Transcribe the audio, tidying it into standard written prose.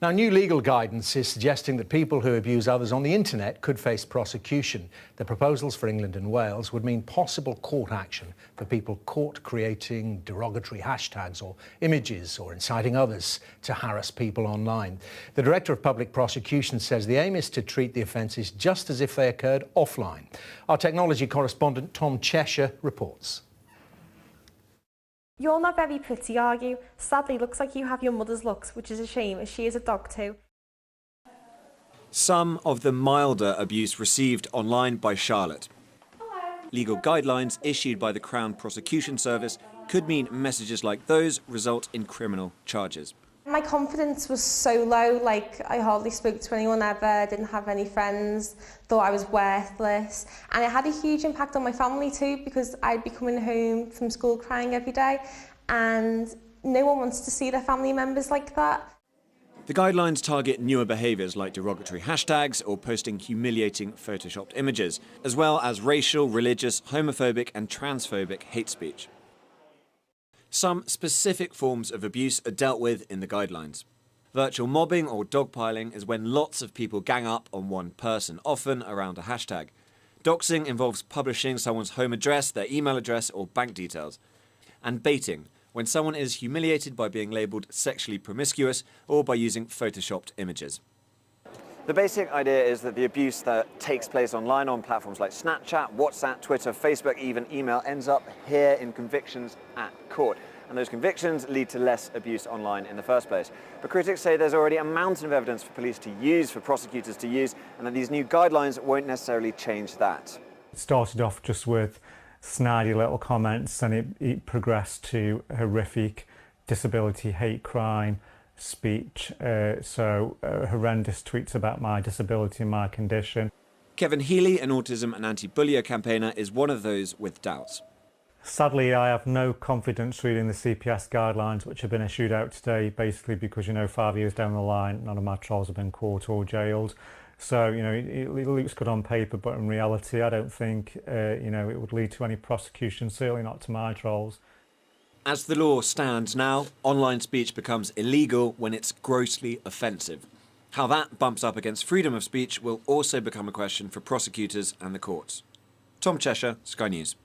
Now, new legal guidance is suggesting that people who abuse others on the internet could face prosecution. The proposals for England and Wales would mean possible court action for people caught creating derogatory hashtags or images or inciting others to harass people online. The Director of Public Prosecution says the aim is to treat the offences just as if they occurred offline. Our technology correspondent Tom Cheshire reports. You're not very pretty, are you? Sadly, looks like you have your mother's looks, which is a shame, as she is a dog too. Some of the milder abuse received online by Charlotte. Legal guidelines issued by the Crown Prosecution Service could mean messages like those result in criminal charges. My confidence was so low, like I hardly spoke to anyone ever, didn't have any friends, thought I was worthless. And it had a huge impact on my family too, because I'd be coming home from school crying every day, and no one wants to see their family members like that. The guidelines target newer behaviours like derogatory hashtags or posting humiliating photoshopped images, as well as racial, religious, homophobic and transphobic hate speech. Some specific forms of abuse are dealt with in the guidelines. Virtual mobbing or dogpiling is when lots of people gang up on one person, often around a hashtag. Doxing involves publishing someone's home address, their email address or bank details. And baiting, when someone is humiliated by being labelled sexually promiscuous or by using photoshopped images. The basic idea is that the abuse that takes place online on platforms like Snapchat, WhatsApp, Twitter, Facebook, even email, ends up here in convictions at court. And those convictions lead to less abuse online in the first place. But critics say there's already a mountain of evidence for police to use, for prosecutors to use, and that these new guidelines won't necessarily change that. It started off just with snidey little comments, and it progressed to horrific disability hate crime speech, horrendous tweets about my disability and my condition. Kevin Healy, an autism and anti-bullier campaigner, is one of those with doubts. Sadly, I have no confidence reading the CPS guidelines which have been issued out today, basically because, 5 years down the line, none of my trolls have been caught or jailed. So, it looks good on paper, but in reality, I don't think, it would lead to any prosecution, certainly not to my trolls. As the law stands now, online speech becomes illegal when it's grossly offensive. How that bumps up against freedom of speech will also become a question for prosecutors and the courts. Tom Cheshire, Sky News.